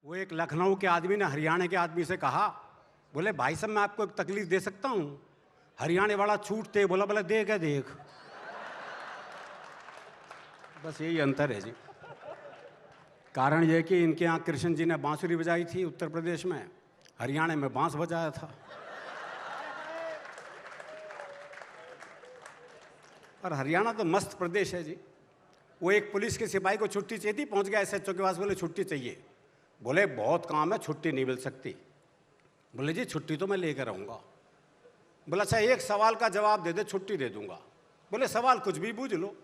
वो एक लखनऊ के आदमी ने हरियाणा के आदमी से कहा, बोले भाई साहब मैं आपको एक तकलीफ दे सकता हूँ। हरियाणा वाला छूटते बोला, बोले देख है देख। बस यही अंतर है जी। कारण यह कि इनके यहाँ कृष्ण जी ने बांसुरी बजाई थी उत्तर प्रदेश में, हरियाणा में बांस बजाया था। और हरियाणा तो मस्त प्रदेश है जी। वो एक पुलिस के सिपाही को छुट्टी चाहिए थी, पहुंच गया एसएचओ के पास, बोले छुट्टी चाहिए। बोले बहुत काम है, छुट्टी नहीं मिल सकती। बोले जी छुट्टी तो मैं लेकर आऊँगा। बोला अच्छा एक सवाल का जवाब दे दे, छुट्टी दे दूंगा। बोले सवाल कुछ भी पूछ लो।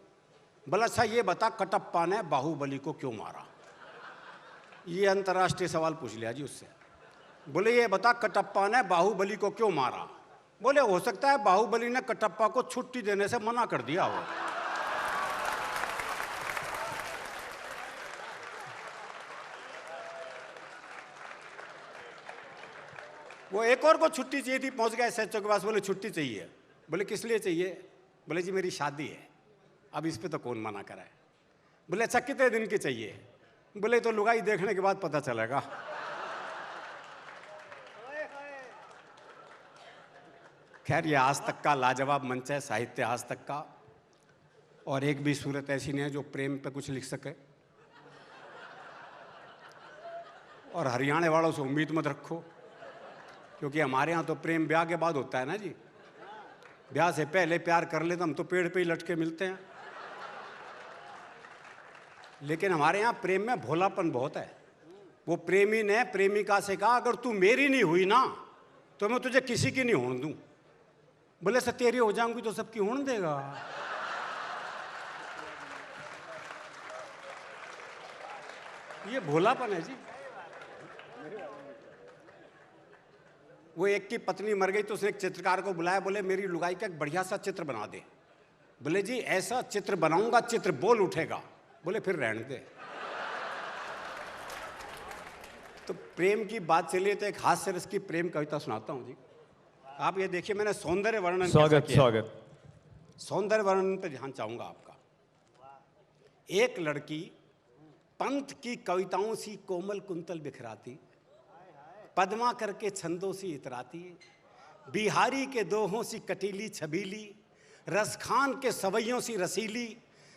बोला अच्छा ये बता, कटप्पा ने बाहुबली को क्यों मारा? ये अंतर्राष्ट्रीय सवाल पूछ लिया जी उससे। बोले ये बता, कटप्पा ने बाहुबली को क्यों मारा? बोले हो सकता है बाहुबली ने कटप्पा को छुट्टी देने से मना कर दिया हो। वो एक और को छुट्टी चाहिए थी, पहुंच गया एसएचओ के पास, बोले छुट्टी चाहिए। बोले किस लिए चाहिए? बोले जी मेरी शादी है, अब इस पे तो कौन मना कराए। बोले अच्छा कितने दिन की चाहिए? बोले तो लुगाई देखने के बाद पता चलेगा। खैर ये आज तक का लाजवाब मंच है, साहित्य आज तक का, और एक भी सूरत ऐसी नहीं है जो प्रेम पे कुछ लिख सके। और हरियाणा वालों से उम्मीद मत रखो, क्योंकि हमारे यहाँ तो प्रेम ब्याह के बाद होता है ना जी। ब्याह से पहले प्यार कर ले तो हम तो पेड़ पे ही लटके मिलते हैं। लेकिन हमारे यहाँ प्रेम में भोलापन बहुत है। वो प्रेमी ने प्रेमिका से कहा, अगर तू मेरी नहीं हुई ना तो मैं तुझे किसी की नहीं होने दूं। बोले सर तेरी हो जाऊंगी तो सबकी होने देगा? ये भोलापन है जी। वो एक की पत्नी मर गई तो उसने एक चित्रकार को बुलाया, बोले मेरी लुगाई का एक बढ़िया सा चित्र बना दे। बोले जी ऐसा चित्र बनाऊंगा चित्र बोल उठेगा। बोले फिर रहने दे। तो प्रेम की बात चलिए तो एक हास्य रस की प्रेम कविता सुनाता हूं जी। आप ये देखिए, मैंने सौंदर्य वर्णन स्वागत। सौंदर्य वर्णन पे ध्यान चाहूंगा आपका। एक लड़की पंत की कविताओं सी कोमल कुंतल बिखराती, पद्मा करके छंदों सी इतराती, बिहारी के दोहों सी कटीली छबीली, रसखान के सवैयों सी रसीली,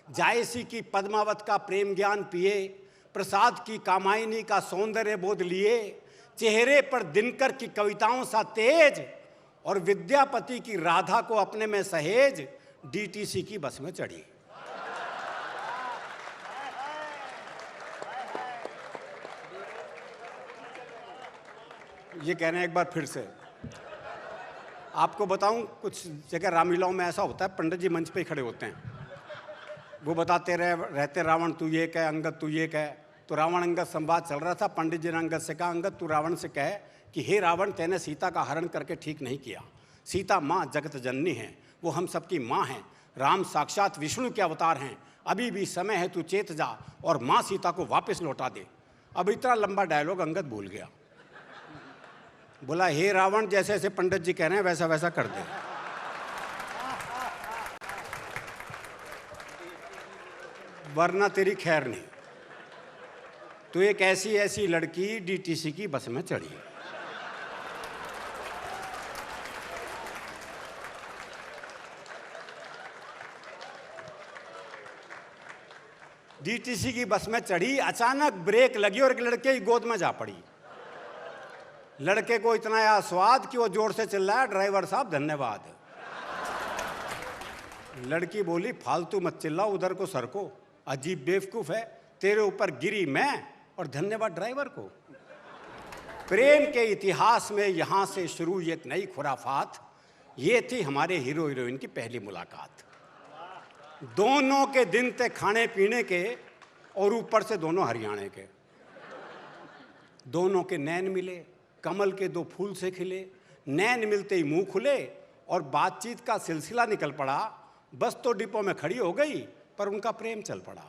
जायसी की पद्मावत का प्रेम ज्ञान पिए, प्रसाद की कामायनी का सौंदर्य बोध लिए, चेहरे पर दिनकर की कविताओं सा तेज, और विद्यापति की राधा को अपने में सहेज, डीटीसी की बस में चढ़ी। ये कह रहे हैं एक बार फिर से। आपको बताऊं, कुछ जगह रामलीलाओं में ऐसा होता है, पंडित जी मंच पे ही खड़े होते हैं, वो बताते रहते रावण तू ये कह, अंगद तू ये कह। तो रावण अंगद संवाद चल रहा था, पंडित जी ने अंगद से कहा, अंगद तू रावण से कह कि हे रावण तेने सीता का हरण करके ठीक नहीं किया। सीता माँ जगत जननी है, वो हम सबकी माँ हैं। राम साक्षात विष्णु के अवतार हैं, अभी भी समय है तू चेत जा और माँ सीता को वापस लौटा दे। अब इतना लंबा डायलॉग अंगद भूल गया। बोला हे रावण जैसे जैसे पंडित जी कह रहे हैं वैसा वैसा कर दे। वरना तेरी खैर नहीं। तो एक ऐसी ऐसी लड़की डीटीसी की बस में चढ़ी। डीटीसी की बस में चढ़ी, अचानक ब्रेक लगी और एक लड़के की गोद में जा पड़ी। लड़के को इतना आया स्वाद कि वो जोर से चिल्लाया, ड्राइवर साहब धन्यवाद। लड़की बोली फालतू मत चिल्लाओ, उधर को सर को, अजीब बेवकूफ है, तेरे ऊपर गिरी मैं और धन्यवाद ड्राइवर को। प्रेम के इतिहास में यहां से शुरू एक नई खुराफात। ये थी हमारे हीरो हीरोइन की पहली मुलाकात। दोनों के दिन थे खाने पीने के, और ऊपर से दोनों हरियाणा के। दोनों के नैन मिले, कमल के दो फूल से खिले। नैन मिलते ही मुंह खुले और बातचीत का सिलसिला निकल पड़ा। बस तो डिपो में खड़ी हो गई पर उनका प्रेम चल पड़ा।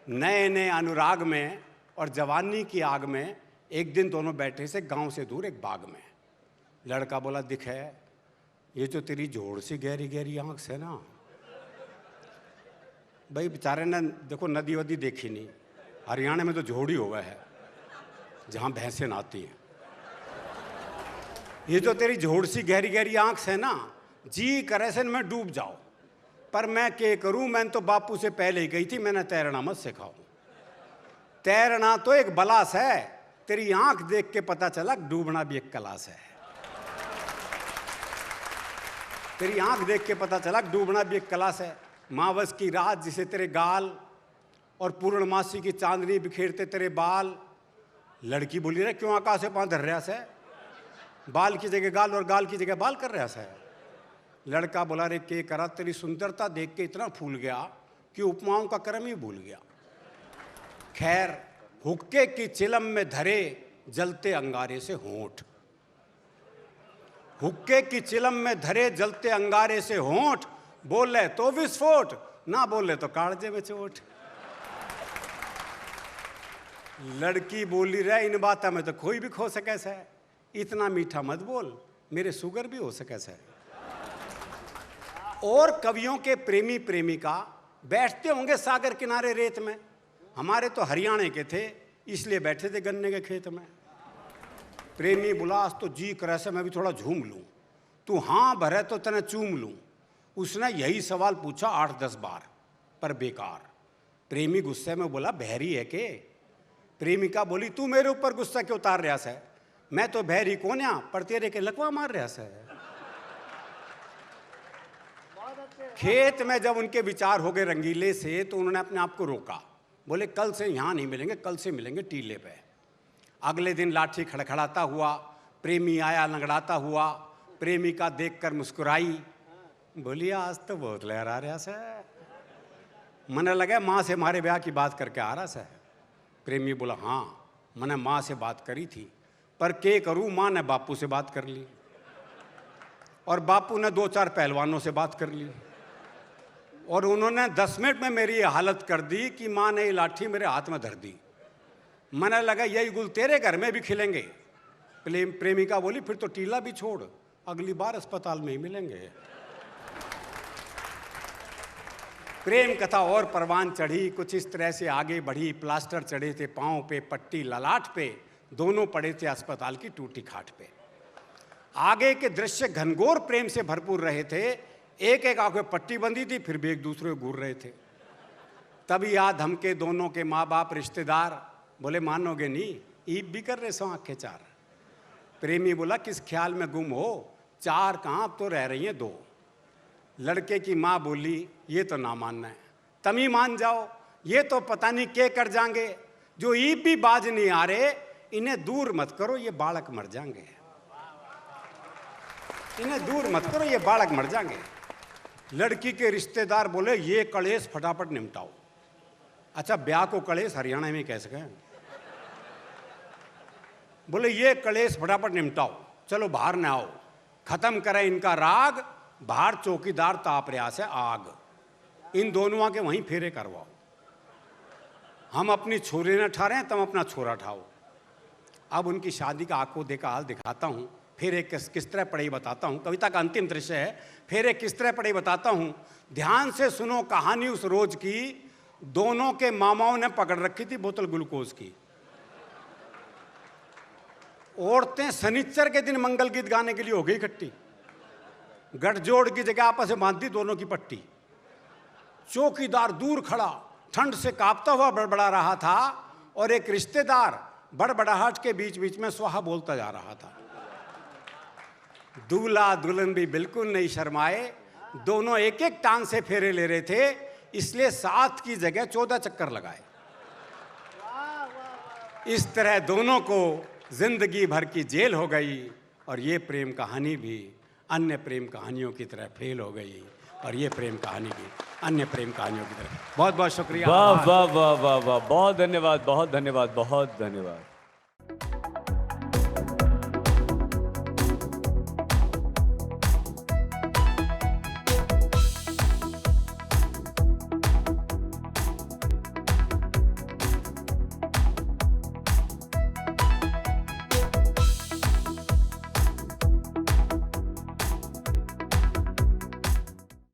नए नए अनुराग में और जवानी की आग में एक दिन दोनों बैठे से गांव से दूर एक बाग में। लड़का बोला दिख है ये जो तेरी जोड़ सी गहरी गहरी आंख से ना। भाई बेचारे ने देखो नदी वदी देखी नहीं, हरियाणा में तो जोड़ ही हुआ है। जहां भैंसें नहाती हैं। ये जो तेरी झोड़ सी गहरी गहरी आंख है ना, जी करे से मैं डूब जाऊं, पर मैं क्या करूं, मैंने तो बापू से पहले ही कही थी मैंने तैरना मत सिखाऊं। तैरना तो एक बलास है, तेरी आंख देख के पता चला डूबना भी एक कलास है। तेरी आंख देख के पता चला डूबना भी एक कलास है। मावस की रात जिसे तेरे गाल और पूर्णमासी की चांदनी बिखेरते तेरे बाल। लड़की बोली रे क्यों आकाश से पांव धर रहा है, बाल की जगह गाल और गाल की जगह बाल कर रहा है। लड़का बोला रे के करा, तेरी सुंदरता देख के इतना फूल गया कि उपमाओं का क्रम ही भूल गया। खैर हुक्के की चिलम में धरे जलते अंगारे से होंठ, हुक्के की चिलम में धरे जलते अंगारे से होंठ, बोले तो विस्फोट, ना बोले तो कालजे में चोट। लड़की बोली रहे इन बातों में तो कोई भी खो सके से, इतना मीठा मत बोल मेरे सुगर भी हो सके से। और कवियों के प्रेमी प्रेमिका बैठते होंगे सागर किनारे रेत में, हमारे तो हरियाणा के थे इसलिए बैठे थे गन्ने के खेत में। प्रेमी बोला आज तो जी करे से मैं भी थोड़ा झूम लूं, तू हाँ भरे तो तने चूम लूं। उसने यही सवाल पूछा 8-10 बार पर बेकार। प्रेमी गुस्से में बोला बहरी है के? प्रेमिका बोली तू मेरे ऊपर गुस्सा क्यों उतार रहा है, मैं तो बहरी कौन या पर तेरे के लकवा मार रहा है। खेत में जब उनके विचार हो गए रंगीले से तो उन्होंने अपने आप को रोका, बोले कल से यहां नहीं मिलेंगे, कल से मिलेंगे टीले पे। अगले दिन लाठी खड़खड़ाता हुआ प्रेमी आया लंगड़ाता हुआ, प्रेमिका देखकर मुस्कुराई, बोली आज तो बहुत लहरा रहा से, मने लगा माँ से हमारे ब्याह की बात करके आ रहा से। प्रेमी बोला हाँ मैंने माँ से बात करी थी, पर के करूँ, माँ ने बापू से बात कर ली और बापू ने 2-4 पहलवानों से बात कर ली और उन्होंने 10 मिनट में मेरी ये हालत कर दी कि माँ ने ये लाठी मेरे हाथ में धर दी। मैंने लगा यही गुल तेरे घर में भी खिलेंगे। प्रेमिका बोली फिर तो टीला भी छोड़, अगली बार अस्पताल में ही मिलेंगे। प्रेम कथा और परवान चढ़ी, कुछ इस तरह से आगे बढ़ी। प्लास्टर चढ़े थे पाँव पे, पट्टी ललाट पे, दोनों पड़े थे अस्पताल की टूटी खाट पे। आगे के दृश्य घनघोर प्रेम से भरपूर रहे थे, एक एक आंख में पट्टी बंधी थी, फिर भी एक दूसरे को घूर रहे थे। तभी याद हम के दोनों के माँ बाप रिश्तेदार, बोले मानोगे नहीं ईब भी कर रहे सो आंखें चार। प्रेमी बोला किस ख्याल में गुम हो, 4 कहाँ अब तो रह रही हैं 2। लड़के की माँ बोली ये तो ना मानना है, तुम ही मान जाओ, ये तो पता नहीं क्या कर जाएंगे, जो ईब भी बाज नहीं आ रहे, इन्हें दूर मत करो ये बालक मर जाएंगे, इन्हें दूर मत करो ये बालक मर जाएंगे। लड़की के रिश्तेदार बोले ये कलेश फटाफट निपटाओ। अच्छा ब्याह को कलेश हरियाणा में कह सके, बोले ये कलेश फटाफट निपटाओ, चलो बाहर न आओ, खत्म करें इनका राग, बाहर चौकीदार ताप रहा से आग, इन दोनों के वहीं फेरे करवाओ। हम अपनी छोरी न ठा रहे हैं, तुम अपना छोरा ठाओ। अब उनकी शादी का आंखों देखा हाल दिखाता हूँ, फिर एक किस तरह पढ़ी बताता हूँ। कविता का अंतिम दृश्य है, फिर एक किस तरह पढ़ी बताता हूँ। ध्यान से सुनो कहानी उस रोज की, दोनों के मामाओं ने पकड़ रखी थी बोतल ग्लूकोज की। औरतें शनिचर के दिन मंगल गीत गाने के लिए हो गई इकट्ठी, गठजोड़ की जगह आपस में बांध दी दोनों की पट्टी। चौकीदार दूर खड़ा ठंड से कांपता हुआ बड़बड़ा रहा था और एक रिश्तेदार बड़बड़ाहट के बीच बीच में स्वाहा बोलता जा रहा था। दूल्हा दुल्हन भी बिल्कुल नहीं शर्माए, दोनों एक एक टांग से फेरे ले रहे थे, इसलिए 7 की जगह 14 चक्कर लगाए। इस तरह दोनों को जिंदगी भर की जेल हो गई और ये प्रेम कहानी भी अन्य प्रेम कहानियों की तरह फेल हो गई और ये प्रेम कहानी भी अन्य प्रेम कहानियों की तरह। बहुत बहुत शुक्रिया। वाह वाह वाह वाह वाह, बहुत धन्यवाद, बहुत धन्यवाद, बहुत धन्यवाद।